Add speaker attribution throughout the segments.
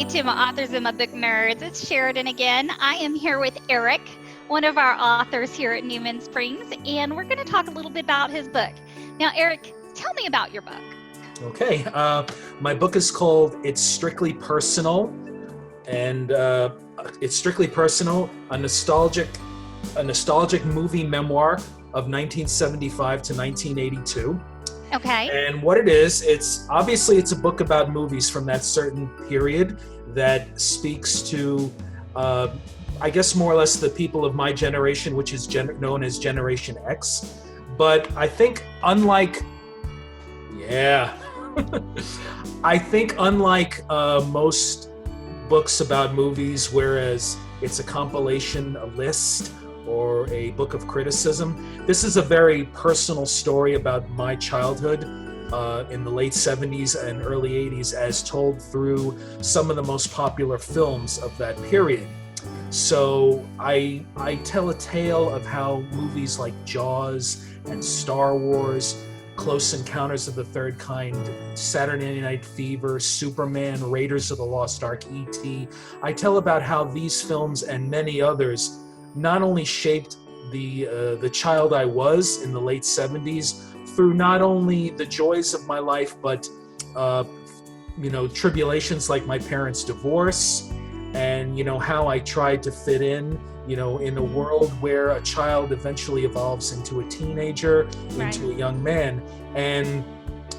Speaker 1: to my authors and my book nerds. It's Sheridan again. I am here with Eric, one of our authors here at Newman Springs, and we're going to talk a little bit about his book. Now, Eric, tell me about your book.
Speaker 2: Okay, my book is called It's Strictly Personal, and It's Strictly Personal, a nostalgic movie memoir of 1975 to 1982.
Speaker 1: Okay.
Speaker 2: And what it is, it's a book about movies from that certain period that speaks to, I guess more or less the people of my generation, which is known as Generation X. But I think unlike most books about movies, whereas it's a compilation, a list, or a book of criticism, this is a very personal story about my childhood in the late 70s and early 80s, as told through some of the most popular films of that period. So I tell a tale of how movies like Jaws and Star Wars, Close Encounters of the Third Kind, Saturday Night Fever, Superman, Raiders of the Lost Ark, E.T. I tell about how these films and many others not only shaped the child I was in the late 70s through not only the joys of my life, but tribulations like my parents' divorce, and how I tried to fit in a world where a child eventually evolves into a teenager, into a young man. And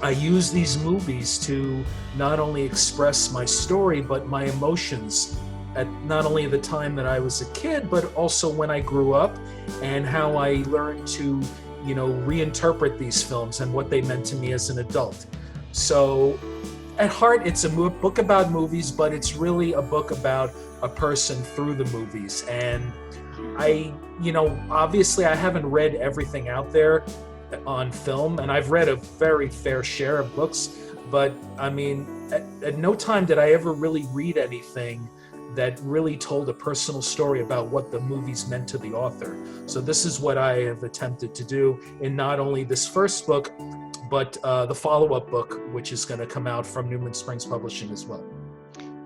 Speaker 2: I use these movies to not only express my story, but my emotions at not only the time that I was a kid, but also when I grew up, and how I learned to, reinterpret these films and what they meant to me as an adult. So at heart, it's a book about movies, but it's really a book about a person through the movies. And obviously I haven't read everything out there on film, and I've read a very fair share of books, but I mean, at no time did I ever really read anything that really told a personal story about what the movies meant to the author. So this is what I have attempted to do in not only this first book, but the follow-up book, which is going to come out from Newman Springs Publishing as well.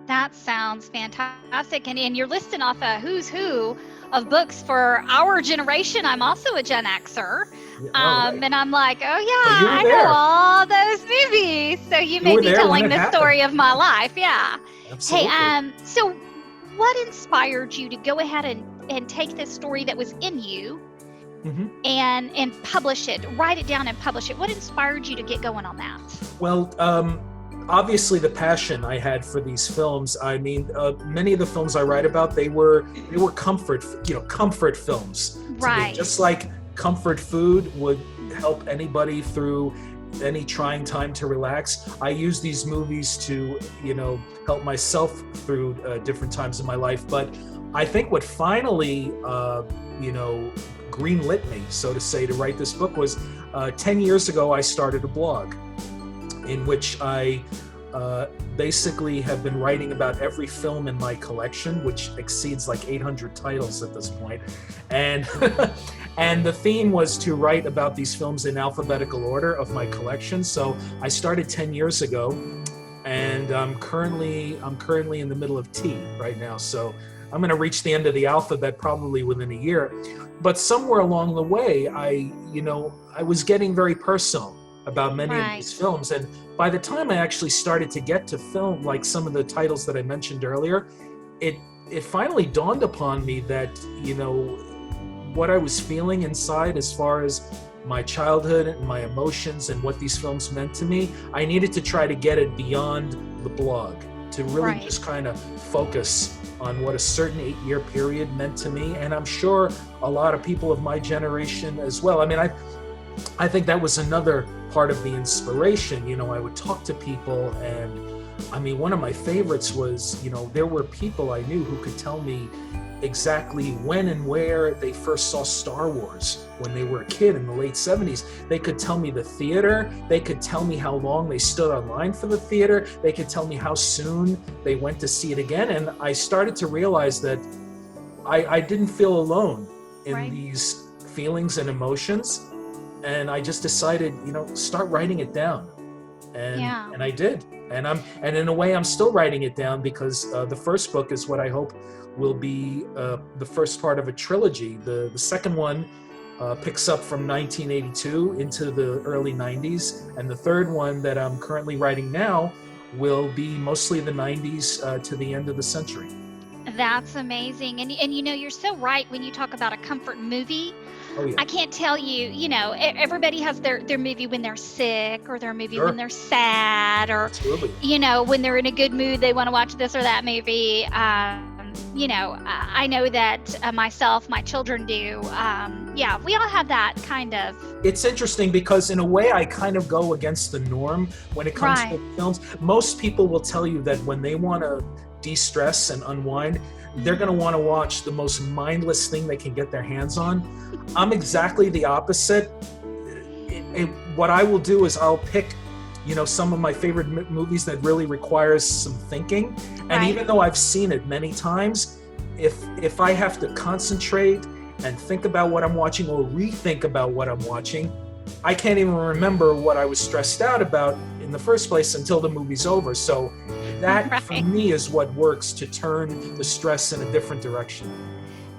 Speaker 1: That sounds fantastic. And you're listing off a who's who of books for our generation. I'm also a Gen Xer. Right. And I'm like, I know all those movies. So you may be telling the story of my life. Yeah.
Speaker 2: Absolutely.
Speaker 1: Hey, so what inspired you to go ahead and take this story that was in you and publish it, write it down and publish it? What inspired you to get going on that? Well,
Speaker 2: obviously the passion I had for these films. I mean, many of the films I write about, they were comfort films.
Speaker 1: Right.
Speaker 2: Just like comfort food would help anybody through any trying time to relax, I use these movies to, help myself through different times in my life. But I think what finally, greenlit me, so to say, to write this book was 10 years ago, I started a blog in which I basically have been writing about every film in my collection, which exceeds like 800 titles at this point. And and the theme was to write about these films in alphabetical order of my collection. So I started 10 years ago, and I'm currently in the middle of T right now. So I'm going to reach the end of the alphabet probably within a year. But somewhere along the way, I was getting very personal about many of these films. And by the time I actually started to get to film, like some of the titles that I mentioned earlier, it finally dawned upon me that, what I was feeling inside as far as my childhood and my emotions and what these films meant to me, I needed to try to get it beyond the blog, to really just kind of focus on what a certain 8-year period meant to me. And I'm sure a lot of people of my generation as well. I mean, I think that was another part of the inspiration. I would talk to people, and I mean, one of my favorites was, there were people I knew who could tell me exactly when and where they first saw Star Wars when they were a kid in the late 70s. They could tell me the theater. They could tell me how long they stood online for the theater. They could tell me how soon they went to see it again. And I started to realize that I didn't feel alone in these feelings and emotions. And I just decided, start writing it down. And I did. And in a way, I'm still writing it down because the first book is what I hope will be the first part of a trilogy. The second one picks up from 1982 into the early 90s, and the third one that I'm currently writing now will be mostly the 90s to the end of the century.
Speaker 1: That's amazing. And you know, you're so right when you talk about a comfort movie.
Speaker 2: Oh, yeah.
Speaker 1: I can't tell you, you know, everybody has their movie when they're sick, or their movie
Speaker 2: Sure.
Speaker 1: when they're sad, or,
Speaker 2: Absolutely.
Speaker 1: you know, when they're in a good mood, they want to watch this or that movie. You know, I know that myself, my children do. Yeah, we all have that kind of.
Speaker 2: It's interesting because in a way I kind of go against the norm when it comes
Speaker 1: Right.
Speaker 2: to films. Most people will tell you that when they want to de-stress and unwind, they're going to want to watch the most mindless thing they can get their hands on. I'm exactly the opposite. What I will do is I'll pick, you know, some of my favorite movies that really requires some thinking. And
Speaker 1: Right.
Speaker 2: even though I've seen it many times, if I have to concentrate and think about what I'm watching or rethink about what I'm watching, I can't even remember what I was stressed out about in the first place until the movie's over. So that for
Speaker 1: Right.
Speaker 2: me is what works to turn the stress in a different direction.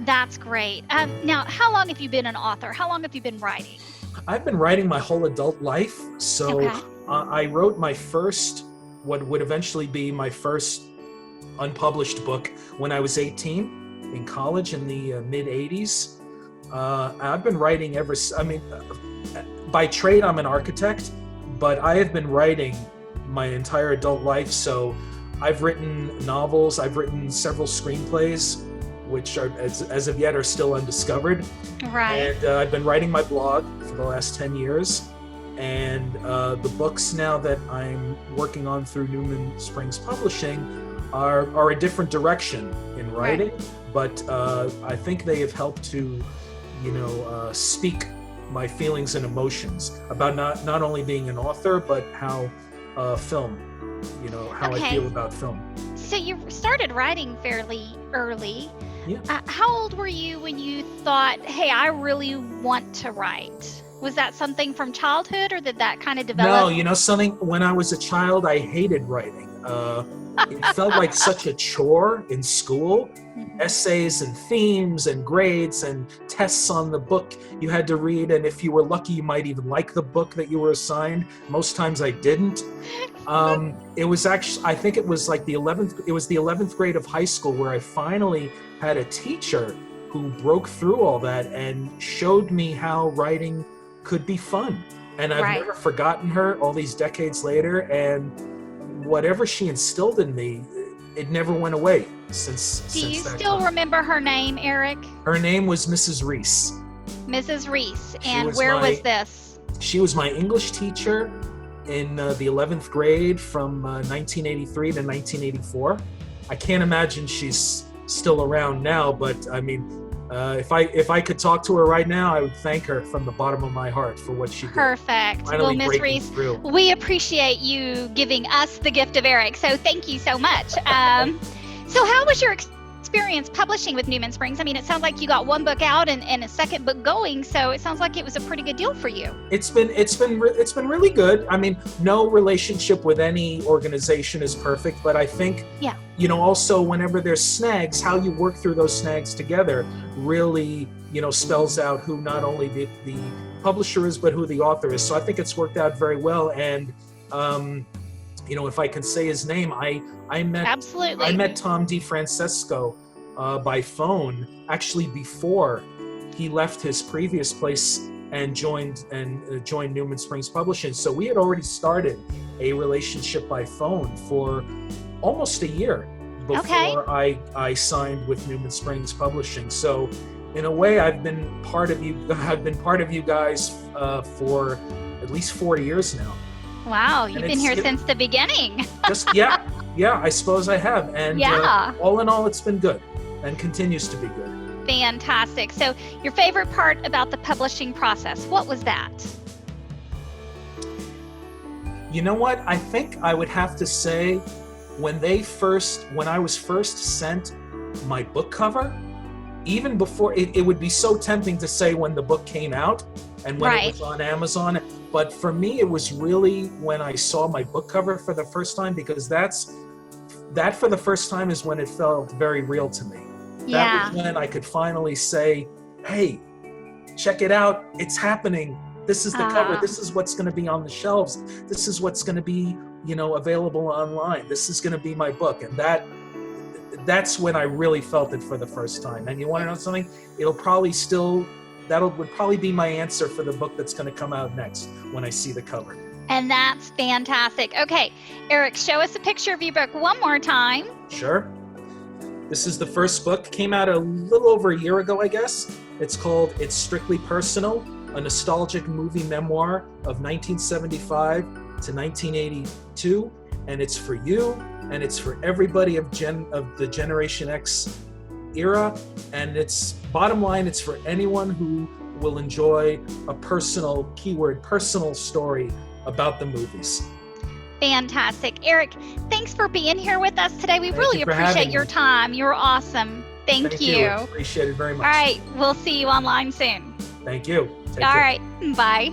Speaker 1: That's great. Now, how long have you been an author? How long have you been writing?
Speaker 2: I've been writing my whole adult life. So
Speaker 1: Okay.
Speaker 2: I wrote my first, what would eventually be my first unpublished book when I was 18 in college in the mid 80s. I've been writing by trade, I'm an architect, but I have been writing my entire adult life. So I've written novels, I've written several screenplays, which are, as of yet, are still undiscovered.
Speaker 1: Right.
Speaker 2: And I've been writing my blog for the last 10 years. And the books now that I'm working on through Newman Springs Publishing are a different direction in writing, but I think they have helped to, you know, speak my feelings and emotions about not only being an author, but how film, you know, how I feel about film.
Speaker 1: So you started writing fairly early.
Speaker 2: Yeah.
Speaker 1: How old were you when you thought, hey, I really want to write? Was that something from childhood, or did that kind of develop?
Speaker 2: No, you know something? When I was a child, I hated writing. It felt like such a chore in school.
Speaker 1: Mhm.
Speaker 2: Essays and themes and grades and tests on the book you had to read, and if you were lucky, you might even like the book that you were assigned. Most times I didn't. It was actually, I think it was like the 11th grade of high school where I finally had a teacher who broke through all that and showed me how writing could be fun. And I've
Speaker 1: Right.
Speaker 2: never forgotten her all these decades later, and whatever she instilled in me, it never went away since
Speaker 1: Do you
Speaker 2: that
Speaker 1: still
Speaker 2: time.
Speaker 1: remember her name, Eric?
Speaker 2: Her name was Mrs. Reese.
Speaker 1: Mrs. Reese.
Speaker 2: She
Speaker 1: And
Speaker 2: was
Speaker 1: where
Speaker 2: my-
Speaker 1: was this?
Speaker 2: She was my English teacher in the 11th grade from 1983 to 1984. I can't imagine she's still around now, but I mean, if I could talk to her right now, I would thank her from the bottom of my heart for what she did.
Speaker 1: Perfect. Well,
Speaker 2: Finally
Speaker 1: Miss
Speaker 2: breaking
Speaker 1: Reese,
Speaker 2: through.
Speaker 1: we appreciate you giving us the gift of Eric. So thank you so much. So how was your experience publishing with Newman Springs? I mean, it sounds like you got one book out and a second book going, so it sounds like it was a pretty good deal for you.
Speaker 2: It's been really good. I mean, no relationship with any organization is perfect, but I think,
Speaker 1: Yeah.
Speaker 2: you know, also whenever there's snags, how you work through those snags together really, you know, spells out who not only the publisher is, but who the author is. So I think it's worked out very well. And, you know, if I can say his name, I met Tom DeFrancesco by phone actually before he left his previous place and joined Newman Springs Publishing. So we had already started a relationship by phone for almost a year before I signed with Newman Springs Publishing. So in a way, I've been part of you guys for at least 4 years now.
Speaker 1: Wow, you've been here since the beginning.
Speaker 2: Yeah, I suppose I have. And all in all, it's been good and continues to be good.
Speaker 1: Fantastic. So your favorite part about the publishing process, what was that?
Speaker 2: You know what? I think I would have to say when I was first sent my book cover, even before, it would be so tempting to say when the book came out and when it was on Amazon, But for me, it was really when I saw my book cover for the first time, because that for the first time is when it felt very real to me. That was when I could finally say, hey, check it out. It's happening. This is the cover. This is what's going to be on the shelves. This is what's going to be, available online. This is going to be my book. And that's when I really felt it for the first time. And you want to know something? Would probably be my answer for the book that's going to come out next when I see the cover.
Speaker 1: And that's fantastic. Okay, Eric, show us a picture of your book one more time.
Speaker 2: Sure. This is the first book. Came out a little over a year ago, I guess. It's called It's Strictly Personal, a nostalgic movie memoir of 1975 to 1982. And it's for you, and it's for everybody of the Generation X era. And it's, bottom line, it's for anyone who will enjoy a personal, keyword, personal story about the movies.
Speaker 1: Fantastic. Eric, thanks for being here with us today. We really appreciate your time. You're awesome. Thank you.
Speaker 2: Appreciate it very much.
Speaker 1: All right. We'll see you online soon.
Speaker 2: Thank you.
Speaker 1: All right. Bye.